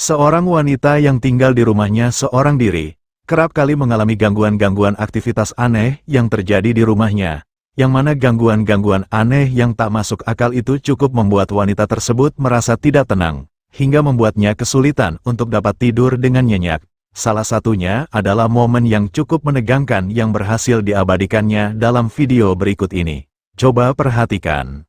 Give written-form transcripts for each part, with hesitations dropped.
Seorang wanita yang tinggal di rumahnya seorang diri, kerap kali mengalami gangguan-gangguan aktivitas aneh yang terjadi di rumahnya. Yang mana gangguan-gangguan aneh yang tak masuk akal itu cukup membuat wanita tersebut merasa tidak tenang, hingga membuatnya kesulitan untuk dapat tidur dengan nyenyak. Salah satunya adalah momen yang cukup menegangkan yang berhasil diabadikannya dalam video berikut ini. Coba perhatikan.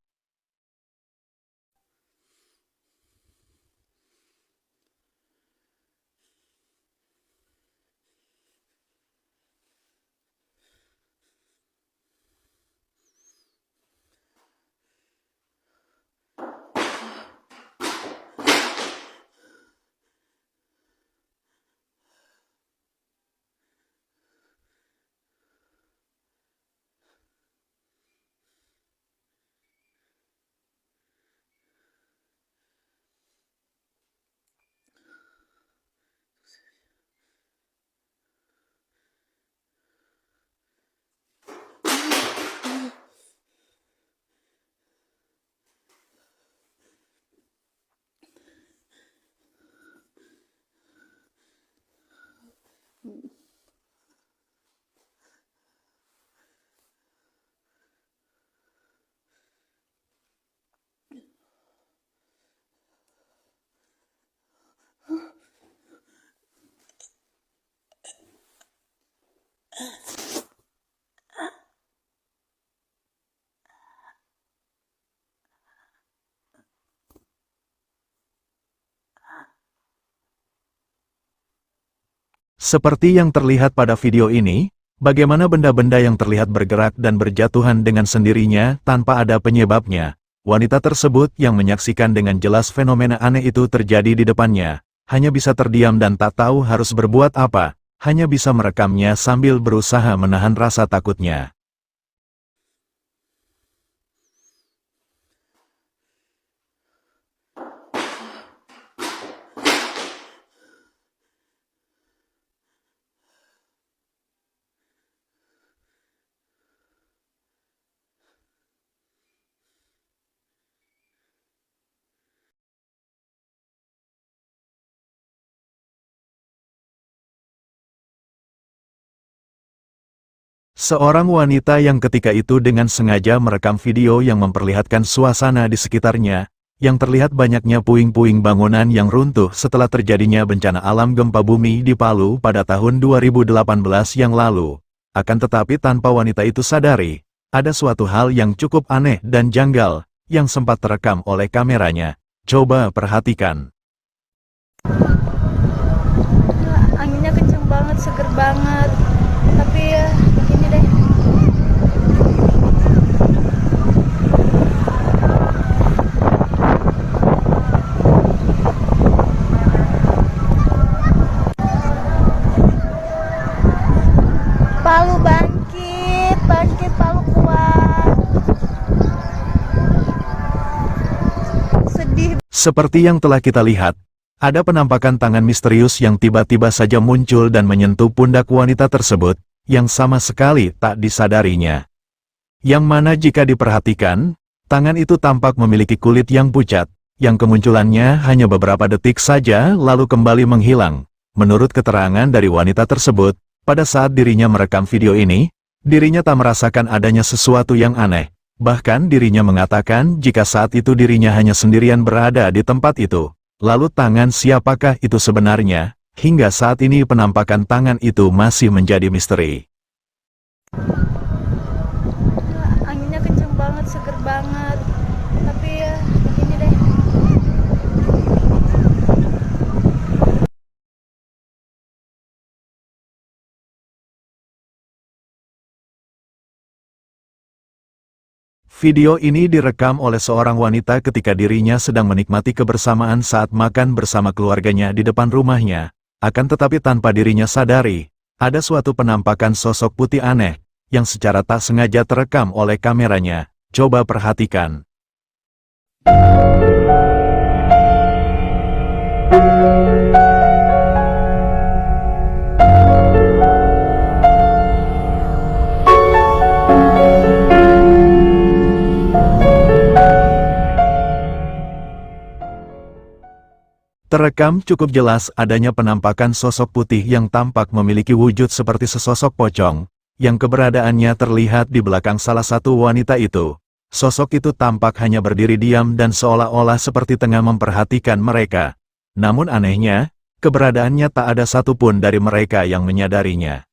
Seperti yang terlihat pada video ini, bagaimana benda-benda yang terlihat bergerak dan berjatuhan dengan sendirinya tanpa ada penyebabnya. Wanita tersebut yang menyaksikan dengan jelas fenomena aneh itu terjadi di depannya, hanya bisa terdiam dan tak tahu harus berbuat apa, hanya bisa merekamnya sambil berusaha menahan rasa takutnya. Seorang wanita yang ketika itu dengan sengaja merekam video yang memperlihatkan suasana di sekitarnya, yang terlihat banyaknya puing-puing bangunan yang runtuh setelah terjadinya bencana alam gempa bumi di Palu pada tahun 2018 yang lalu. Akan tetapi tanpa wanita itu sadari, ada suatu hal yang cukup aneh dan janggal, yang sempat terekam oleh kameranya. Coba perhatikan. Anginnya kenceng banget, seger banget. Tapi ya, ini deh. Palu bangkit, bangkit Palu kuat. Sedih. Seperti yang telah kita lihat, ada penampakan tangan misterius yang tiba-tiba saja muncul dan menyentuh pundak wanita tersebut, yang sama sekali tak disadarinya. Yang mana jika diperhatikan, tangan itu tampak memiliki kulit yang pucat, yang kemunculannya hanya beberapa detik saja lalu kembali menghilang. Menurut keterangan dari wanita tersebut, pada saat dirinya merekam video ini, dirinya tak merasakan adanya sesuatu yang aneh. Bahkan dirinya mengatakan jika saat itu dirinya hanya sendirian berada di tempat itu. Lalu tangan siapakah itu sebenarnya? Hingga saat ini penampakan tangan itu masih menjadi misteri. Anginnya kenceng banget, seger banget. Tapi ya, ini deh. Video ini direkam oleh seorang wanita ketika dirinya sedang menikmati kebersamaan saat makan bersama keluarganya di depan rumahnya. Akan tetapi tanpa dirinya sadari, ada suatu penampakan sosok putih aneh, yang secara tak sengaja terekam oleh kameranya. Coba perhatikan. Terekam cukup jelas adanya penampakan sosok putih yang tampak memiliki wujud seperti sesosok pocong, yang keberadaannya terlihat di belakang salah satu wanita itu. Sosok itu tampak hanya berdiri diam dan seolah-olah seperti tengah memperhatikan mereka. Namun anehnya, keberadaannya tak ada satupun dari mereka yang menyadarinya.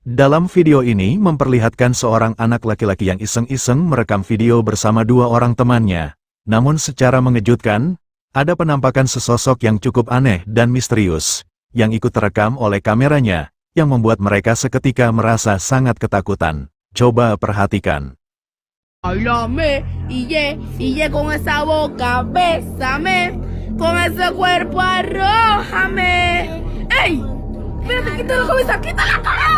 Dalam video ini memperlihatkan seorang anak laki-laki yang iseng-iseng merekam video bersama dua orang temannya. Namun secara mengejutkan, ada penampakan sesosok yang cukup aneh dan misterius, yang ikut terekam oleh kameranya, yang membuat mereka seketika merasa sangat ketakutan. Coba perhatikan. Háblame, y ye con esa boca, bésame, con ese cuerpo arrójame. ¡Ey! Espérate, quita la cabeza, quita la cara.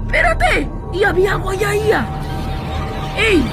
Espérate, y había algo allá. ¡Ey!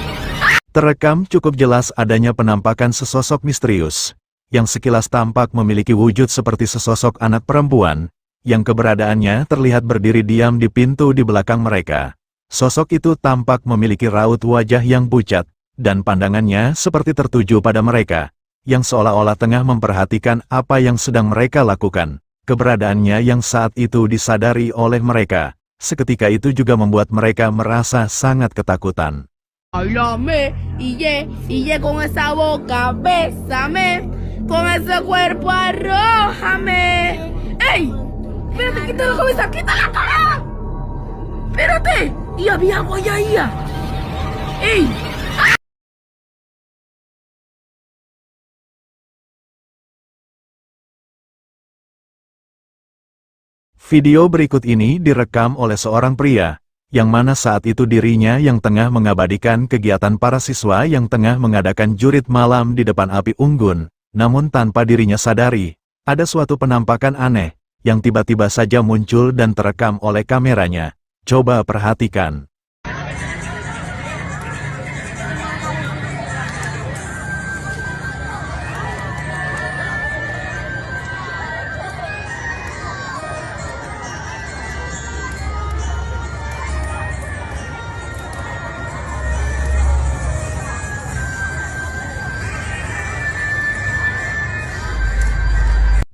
Terekam cukup jelas adanya penampakan sesosok misterius, yang sekilas tampak memiliki wujud seperti sesosok anak perempuan, yang keberadaannya terlihat berdiri diam di pintu di belakang mereka. Sosok itu tampak memiliki raut wajah yang pucat, dan pandangannya seperti tertuju pada mereka, yang seolah-olah tengah memperhatikan apa yang sedang mereka lakukan. Keberadaannya yang saat itu disadari oleh mereka, seketika itu juga membuat mereka merasa sangat ketakutan. Háblame, y ye con esa boca, bésame, con ese cuerpo arrójame. ¡Ey! Espérate, quita la cabeza, quita la cara. Espérate, y había algo allá. ¡Ey! Video berikut ini direkam oleh seorang pria, yang mana saat itu dirinya yang tengah mengabadikan kegiatan para siswa yang tengah mengadakan jurit malam di depan api unggun, namun tanpa dirinya sadari, ada suatu penampakan aneh, yang tiba-tiba saja muncul dan terekam oleh kameranya. Coba perhatikan.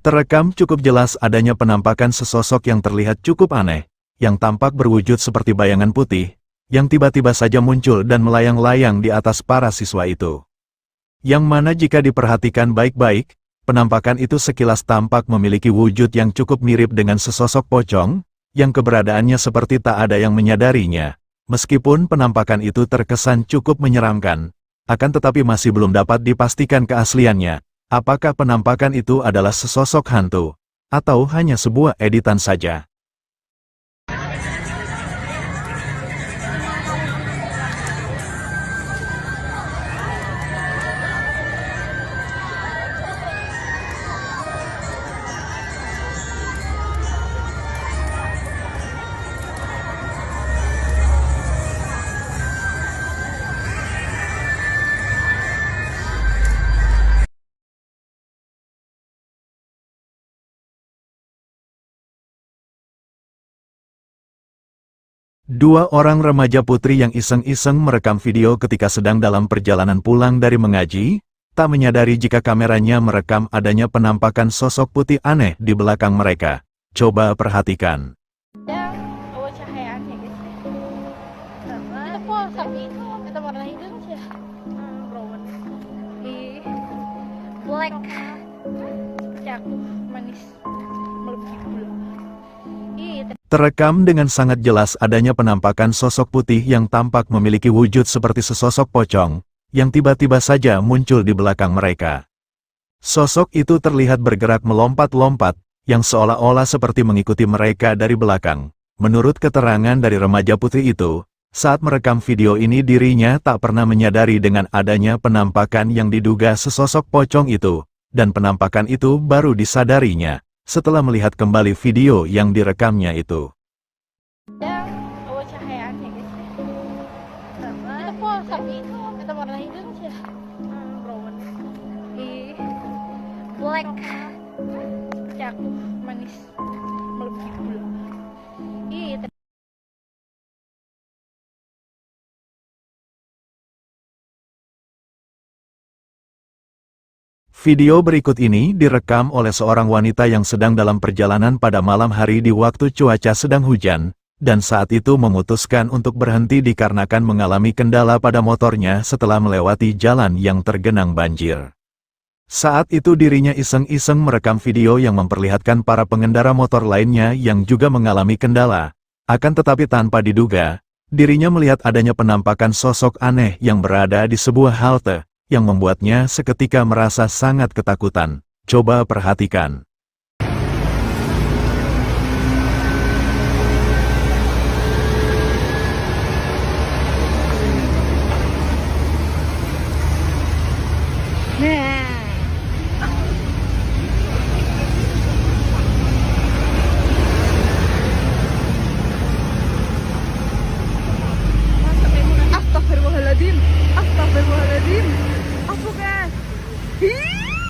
Terekam cukup jelas adanya penampakan sesosok yang terlihat cukup aneh, yang tampak berwujud seperti bayangan putih, yang tiba-tiba saja muncul dan melayang-layang di atas para siswa itu. Yang mana jika diperhatikan baik-baik, penampakan itu sekilas tampak memiliki wujud yang cukup mirip dengan sesosok pocong, yang keberadaannya seperti tak ada yang menyadarinya. Meskipun penampakan itu terkesan cukup menyeramkan, akan tetapi masih belum dapat dipastikan keasliannya. Apakah penampakan itu adalah sesosok hantu, atau hanya sebuah editan saja? Dua orang remaja putri yang iseng-iseng merekam video ketika sedang dalam perjalanan pulang dari mengaji, tak menyadari jika kameranya merekam adanya penampakan sosok putih aneh di belakang mereka. Coba perhatikan. Oh, cahayaannya guys. Itu po, sabi itu. Kita warna hidung siya. Brown. Black. Seperti aku, manis. Melebih gula. Terekam dengan sangat jelas adanya penampakan sosok putih yang tampak memiliki wujud seperti sesosok pocong, yang tiba-tiba saja muncul di belakang mereka. Sosok itu terlihat bergerak melompat-lompat, yang seolah-olah seperti mengikuti mereka dari belakang. Menurut keterangan dari remaja putri itu, saat merekam video ini dirinya tak pernah menyadari dengan adanya penampakan yang diduga sesosok pocong itu, dan penampakan itu baru disadarinya setelah melihat kembali video yang direkamnya itu. Yang cahayaan ya guys ya. Itu po sapi itu kita warna hidung sih. Brown. Black. Cak manis melebih gula. Video berikut ini direkam oleh seorang wanita yang sedang dalam perjalanan pada malam hari di waktu cuaca sedang hujan, dan saat itu memutuskan untuk berhenti dikarenakan mengalami kendala pada motornya setelah melewati jalan yang tergenang banjir. Saat itu dirinya iseng-iseng merekam video yang memperlihatkan para pengendara motor lainnya yang juga mengalami kendala. Akan tetapi tanpa diduga, dirinya melihat adanya penampakan sosok aneh yang berada di sebuah halte, yang membuatnya seketika merasa sangat ketakutan. Coba perhatikan. Astagfirullahaladzim, astagfirullahaladzim. Apa kan?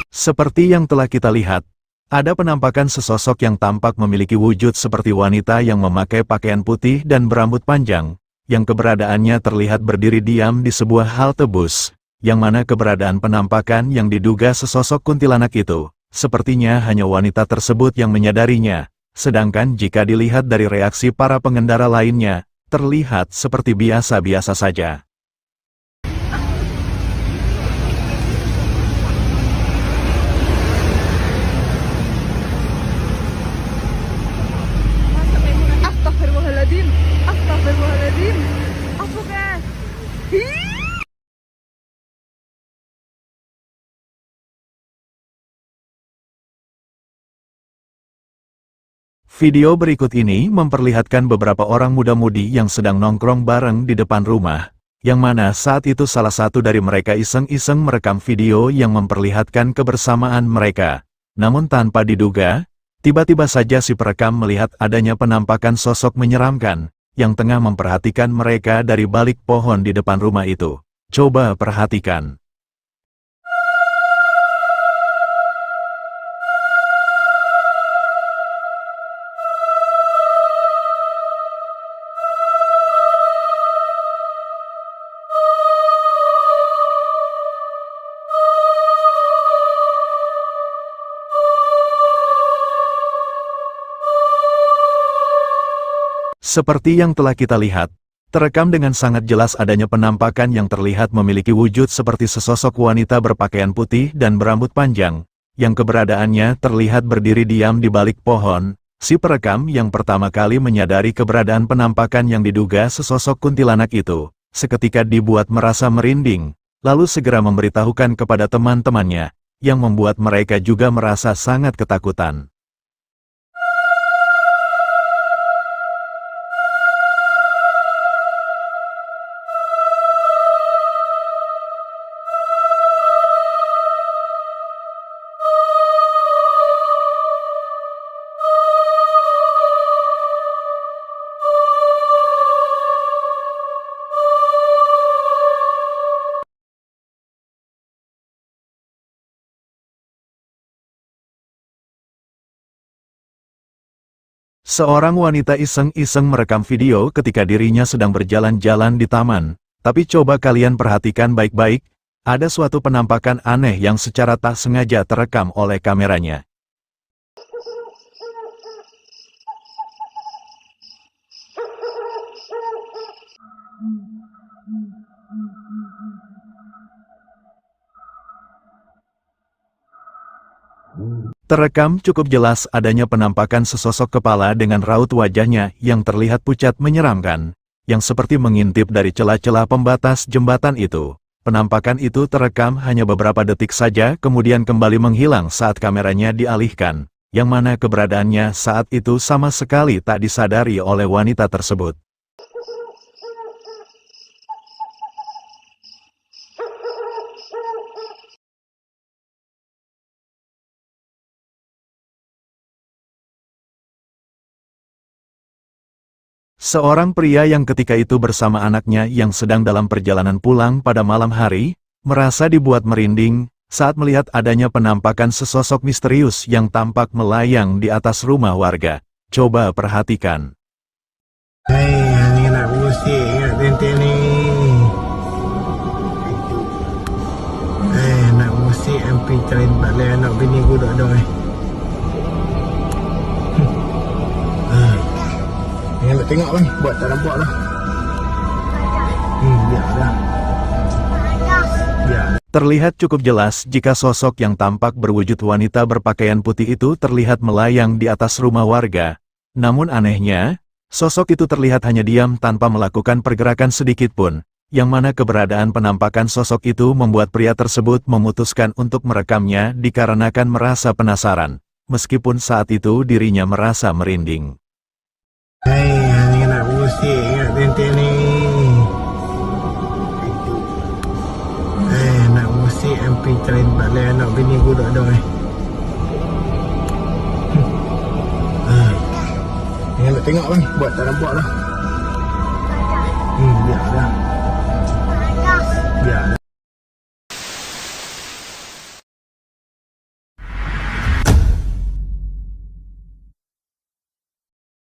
Seperti yang telah kita lihat, ada penampakan sesosok yang tampak memiliki wujud seperti wanita yang memakai pakaian putih dan berambut panjang, yang keberadaannya terlihat berdiri diam di sebuah halte bus, yang mana keberadaan penampakan yang diduga sesosok kuntilanak itu, sepertinya hanya wanita tersebut yang menyadarinya, sedangkan jika dilihat dari reaksi para pengendara lainnya, terlihat seperti biasa-biasa saja. Astagfirullahaladzim, astagfirullahaladzim. Apa kan? Video berikut ini memperlihatkan beberapa orang muda-mudi yang sedang nongkrong bareng di depan rumah, yang mana saat itu salah satu dari mereka iseng-iseng merekam video yang memperlihatkan kebersamaan mereka. Namun tanpa diduga, tiba-tiba saja si perekam melihat adanya penampakan sosok menyeramkan, yang tengah memperhatikan mereka dari balik pohon di depan rumah itu. Coba perhatikan. Seperti yang telah kita lihat, terekam dengan sangat jelas adanya penampakan yang terlihat memiliki wujud seperti sesosok wanita berpakaian putih dan berambut panjang, yang keberadaannya terlihat berdiri diam di balik pohon. Si perekam yang pertama kali menyadari keberadaan penampakan yang diduga sesosok kuntilanak itu, seketika dibuat merasa merinding, lalu segera memberitahukan kepada teman-temannya, yang membuat mereka juga merasa sangat ketakutan. Seorang wanita iseng-iseng merekam video ketika dirinya sedang berjalan-jalan di taman. Tapi coba kalian perhatikan baik-baik, ada suatu penampakan aneh yang secara tak sengaja terekam oleh kameranya. Terekam cukup jelas adanya penampakan sesosok kepala dengan raut wajahnya yang terlihat pucat menyeramkan, yang seperti mengintip dari celah-celah pembatas jembatan itu. Penampakan itu terekam hanya beberapa detik saja kemudian kembali menghilang saat kameranya dialihkan, yang mana keberadaannya saat itu sama sekali tak disadari oleh wanita tersebut. Seorang pria yang ketika itu bersama anaknya yang sedang dalam perjalanan pulang pada malam hari, merasa dibuat merinding saat melihat adanya penampakan sesosok misterius yang tampak melayang di atas rumah warga. Coba perhatikan. Hei, nak musik ingat tentek ni. Nak musik MP train balik anak bini aku duduk ada. Yang nak tengok bang, buat tak nampak lah. Biar dah. Biar. Terlihat cukup jelas jika sosok yang tampak berwujud wanita berpakaian putih itu terlihat melayang di atas rumah warga. Namun anehnya, sosok itu terlihat hanya diam tanpa melakukan pergerakan sedikit pun, yang mana keberadaan penampakan sosok itu membuat pria tersebut memutuskan untuk merekamnya dikarenakan merasa penasaran, meskipun saat itu dirinya merasa merinding. Hei, nak musik ingat tentek ni. Nak musik MP train balik anak bini aku duduk ada. Yang nak tengok bang, buat tak nampak lah.